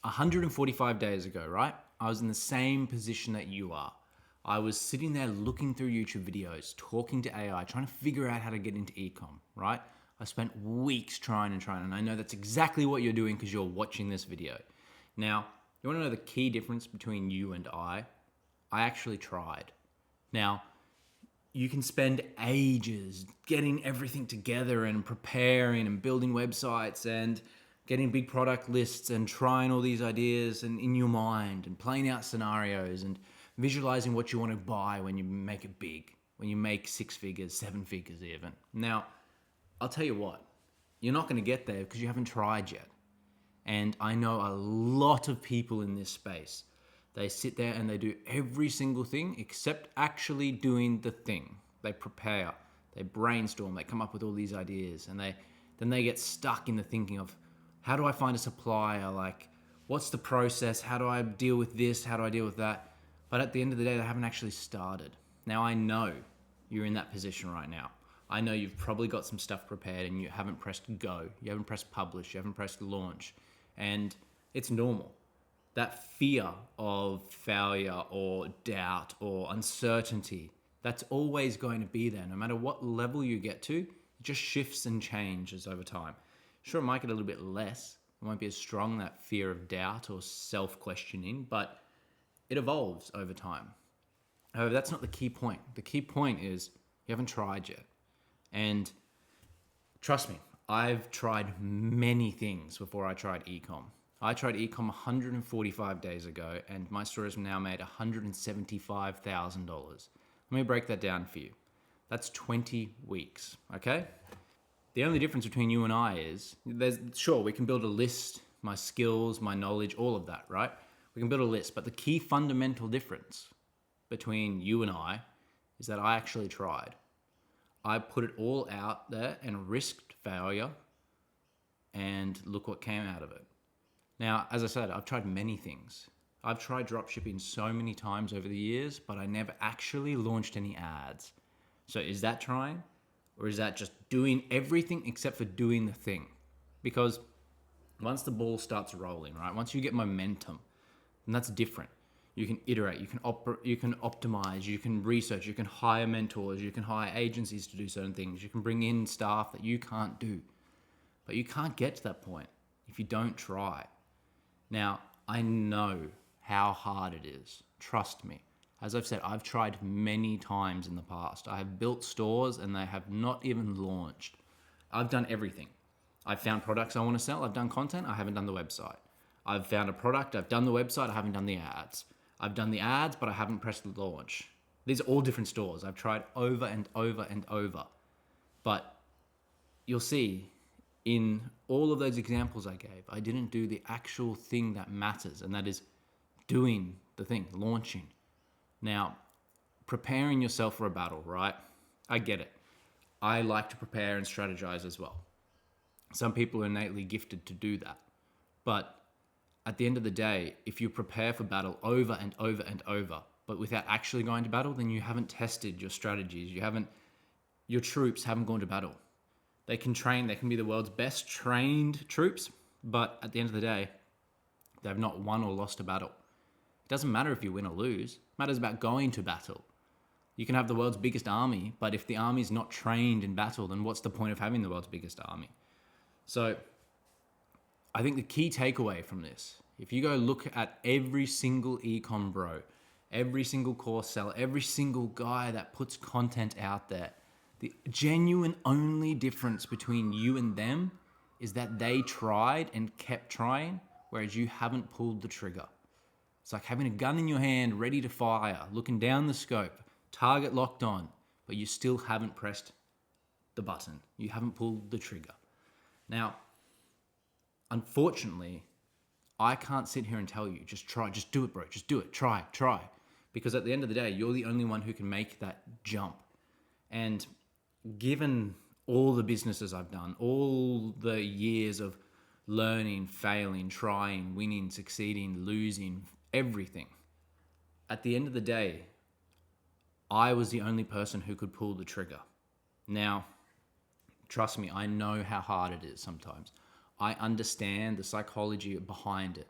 145 days ago, right? I was in the same position that you are. I was sitting there looking through YouTube videos, talking to AI, trying to figure out how to get into ecom, right? I spent weeks trying, and I know that's exactly what you're doing because you're watching this video. Now, you want to know the key difference between you and I? I actually tried. Now, you can spend ages getting everything together and preparing and building websites and getting big product lists and trying all these ideas and in your mind and playing out scenarios and visualizing what you want to buy when you make it big, when you make 6 figures, 7 figures even. Now, I'll tell you what, you're not going to get there because you haven't tried yet. And I know a lot of people in this space. They sit there and they do every single thing except actually doing the thing. They prepare, they brainstorm, they come up with all these ideas, and then they get stuck in the thinking of, how do I find a supplier? Like, what's the process? How do I deal with this? How do I deal with that? But at the end of the day, they haven't actually started. Now, I know you're in that position right now. I know you've probably got some stuff prepared and you haven't pressed go, you haven't pressed publish, you haven't pressed launch, and it's normal. That fear of failure or doubt or uncertainty, that's always going to be there. No matter what level you get to, it just shifts and changes over time. Sure, it might get a little bit less. It won't be as strong, that fear of doubt or self-questioning, but it evolves over time. However, that's not the key point. The key point is you haven't tried yet. And trust me, I've tried many things before I tried ecom. I tried ecom 145 days ago, and my store has now made $175,000. Let me break that down for you. That's 20 weeks, okay? The only difference between you and I is, sure, we can build a list, my skills, my knowledge, all of that, right? We can build a list, but the key fundamental difference between you and I is that I actually tried. I put it all out there and risked failure, and look what came out of it. Now, as I said, I've tried many things. I've tried dropshipping so many times over the years, but I never actually launched any ads. So is that trying? Or is that just doing everything except for doing the thing? Because once the ball starts rolling, right? Once you get momentum, then that's different. You can iterate, you can optimize, you can research, you can hire mentors, you can hire agencies to do certain things, you can bring in staff that you can't do. But you can't get to that point if you don't try. Now, I know how hard it is. Trust me. As I've said, I've tried many times in the past. I have built stores and they have not even launched. I've done everything. I've found products I want to sell. I've done content. I haven't done the website. I've found a product. I've done the website. I haven't done the ads. I've done the ads, but I haven't pressed the launch. These are all different stores. I've tried over and over and over. But you'll see in all of those examples I gave, I didn't do the actual thing that matters, and that is doing the thing, launching. Now, preparing yourself for a battle, right? I get it. I like to prepare and strategize as well. Some people are innately gifted to do that. But at the end of the day, if you prepare for battle over and over and over, but without actually going to battle, then you haven't tested your strategies. Your troops haven't gone to battle. They can train, they can be the world's best trained troops, but at the end of the day, they've not won or lost a battle. It doesn't matter if you win or lose. It matters about going to battle. You can have the world's biggest army, but if the army is not trained in battle, then what's the point of having the world's biggest army? So I think the key takeaway from this, if you go look at every single ecom bro, every single course seller, every single guy that puts content out there, the genuine only difference between you and them is that they tried and kept trying, whereas you haven't pulled the trigger. It's like having a gun in your hand, ready to fire, looking down the scope, target locked on, but you still haven't pressed the button. You haven't pulled the trigger. Now, unfortunately, I can't sit here and tell you, just try, just do it, bro, just do it, try. Because at the end of the day, you're the only one who can make that jump. And given all the businesses I've done, all the years of learning, failing, trying, winning, succeeding, losing, everything, at the end of the day, I was the only person who could pull the trigger. Now, trust me, I know how hard it is sometimes. I understand the psychology behind it.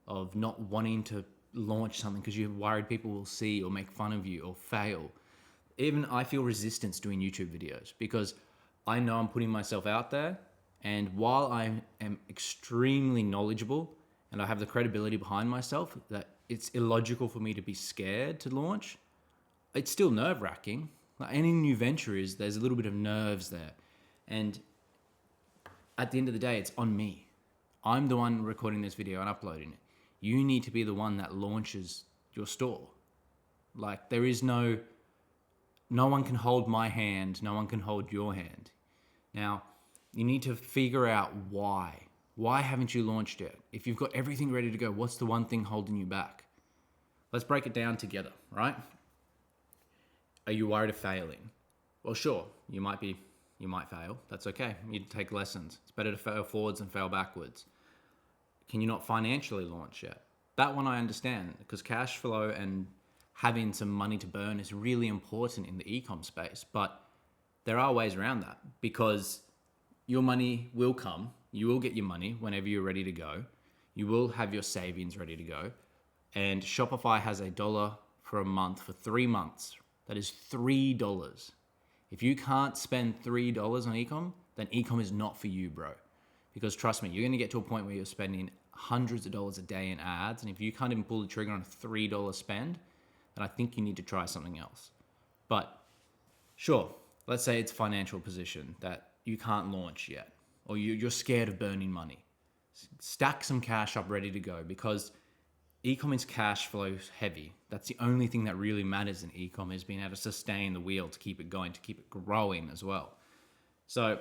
of not wanting to launch something because you're worried people will see or make fun of you or fail. Even I feel resistance doing YouTube videos because I know I'm putting myself out there. And while I am extremely knowledgeable and I have the credibility behind myself that it's illogical for me to be scared to launch, it's still nerve wracking. Like any new venture is, there's a little bit of nerves there. And at the end of the day, it's on me. I'm the one recording this video and uploading it. You need to be the one that launches your store. Like there is no one can hold my hand, no one can hold your hand. Now, you need to figure out why. Why haven't you launched yet? If you've got everything ready to go, what's the one thing holding you back? Let's break it down together, right? Are you worried of failing? Well, sure, you might fail. That's okay. You take lessons. It's better to fail forwards than fail backwards. Can you not financially launch yet? That one I understand because cash flow and having some money to burn is really important in the ecom space. But there are ways around that because your money will come. You will get your money whenever you're ready to go. You will have your savings ready to go. And Shopify has $1 for a month for 3 months. That is $3. If you can't spend $3 on ecom, then ecom is not for you, bro. Because trust me, you're going to get to a point where you're spending hundreds of dollars a day in ads. And if you can't even pull the trigger on a $3 spend, then I think you need to try something else. But sure, let's say it's financial position that you can't launch yet, or you're scared of burning money. Stack some cash up ready to go because ecom is cash flow heavy. That's the only thing that really matters in ecom is being able to sustain the wheel to keep it going, to keep it growing as well. So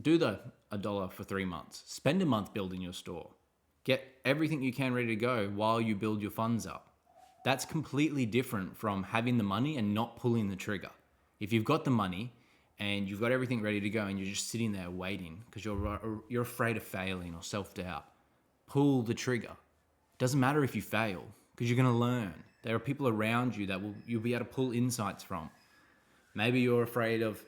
do the $1 for 3 months. Spend a month building your store. Get everything you can ready to go while you build your funds up. That's completely different from having the money and not pulling the trigger. If you've got the money and you've got everything ready to go and you're just sitting there waiting because you're afraid of failing or self-doubt, pull the trigger. It doesn't matter if you fail because you're going to learn. There are people around you that you'll be able to pull insights from. Maybe you're afraid of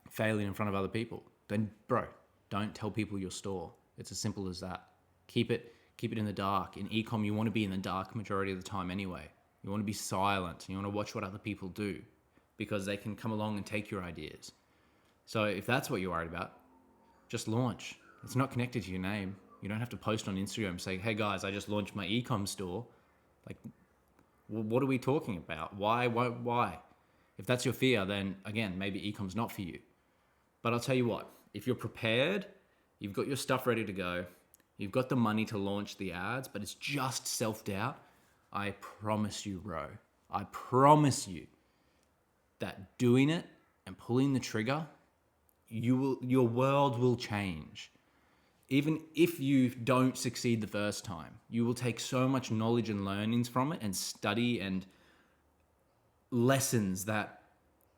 failing in front of other people. Then, bro, don't tell people your store. It's as simple as that. Keep it in the dark. In ecom, you want to be in the dark majority of the time anyway. You want to be silent. You want to watch what other people do because they can come along and take your ideas. So if that's what you're worried about, just launch. It's not connected to your name. You don't have to post on Instagram saying, hey guys, I just launched my ecom store. Like, what are we talking about? Why? If that's your fear, then again, maybe ecom's not for you. But I'll tell you what, if you're prepared, you've got your stuff ready to go, you've got the money to launch the ads, but it's just self-doubt, I promise you, bro, I promise you that doing it and pulling the trigger, your world will change. Even if you don't succeed the first time, you will take so much knowledge and learnings from it and study and lessons that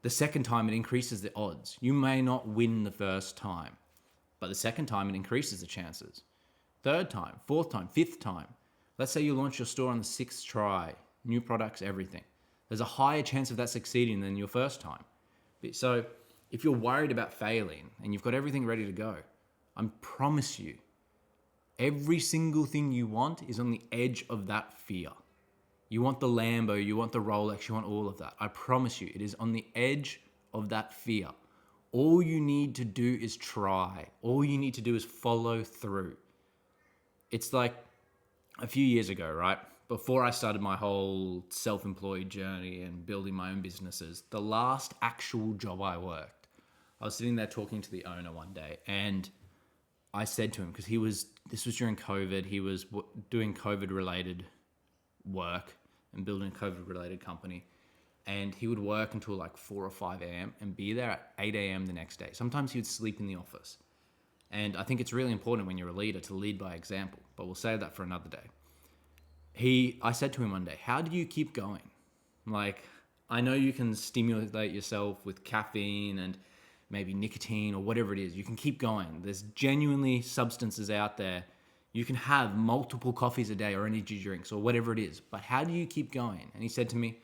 the second time it increases the odds. You may not win the first time, but the second time it increases the chances. Third time, fourth time, fifth time. Let's say you launch your store on the 6th try, new products, everything. There's a higher chance of that succeeding than your first time. So if you're worried about failing and you've got everything ready to go, I promise you, every single thing you want is on the edge of that fear. You want the Lambo, you want the Rolex, you want all of that. I promise you, it is on the edge of that fear. All you need to do is try. All you need to do is follow through. It's like a few years ago, right? Before I started my whole self-employed journey and building my own businesses, the last actual job I worked, I was sitting there talking to the owner one day and I said to him, because this was during COVID, he was doing COVID-related work and building a COVID-related company. And he would work until like 4 or 5 a.m. and be there at 8 a.m. the next day. Sometimes he would sleep in the office. And I think it's really important when you're a leader to lead by example, but we'll save that for another day. I said to him one day, how do you keep going? Like, I know you can stimulate yourself with caffeine and maybe nicotine or whatever it is. You can keep going. There's genuinely substances out there. You can have multiple coffees a day or energy drinks or whatever it is, but how do you keep going? And he said to me,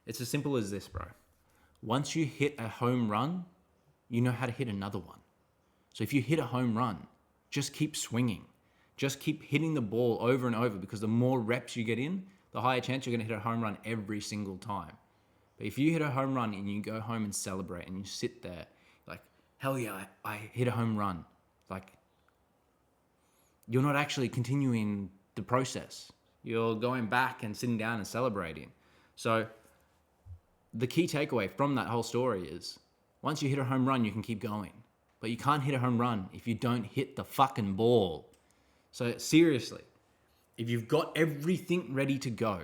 it's as simple as this, bro. Once you hit a home run, you know how to hit another one. So if you hit a home run, just keep swinging. Just keep hitting the ball over and over, because the more reps you get in, the higher chance you're going to hit a home run every single time. But if you hit a home run and you go home and celebrate and you sit there like, hell yeah, I hit a home run. Like, you're not actually continuing the process. You're going back and sitting down and celebrating. So the key takeaway from that whole story is, once you hit a home run, you can keep going. But you can't hit a home run if you don't hit the fucking ball. So seriously, if you've got everything ready to go,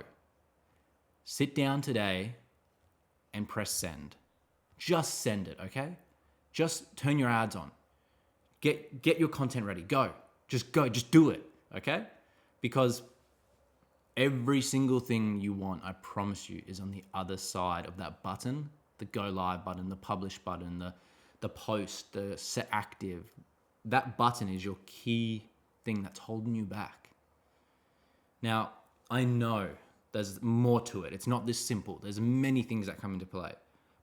sit down today and press send. Just send it, okay? Just turn your ads on. Get your content ready. Go. Just do it, okay? Because every single thing you want, I promise you, is on the other side of that button, the go live button, the publish button, the post, the set active. That button is your key thing that's holding you back. Now, I know there's more to it. It's not this simple. There's many things that come into play.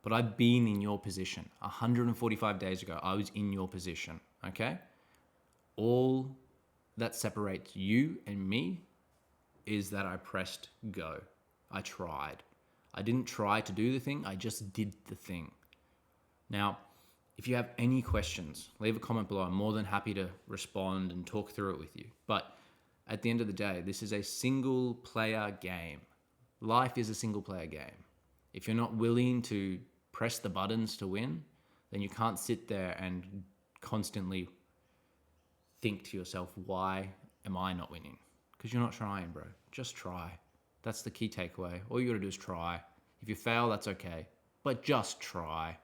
But I've been in your position. 145 days ago, I was in your position, okay? All that separates you and me is that I pressed go. I tried. I didn't try to do the thing, I just did the thing. Now, if you have any questions, leave a comment below. I'm more than happy to respond and talk through it with you. But at the end of the day, this is a single player game. Life is a single player game. If you're not willing to press the buttons to win, then you can't sit there and constantly think to yourself, why am I not winning? Because you're not trying, bro. Just try. That's the key takeaway. All you gotta do is try. If you fail, that's okay. But just try.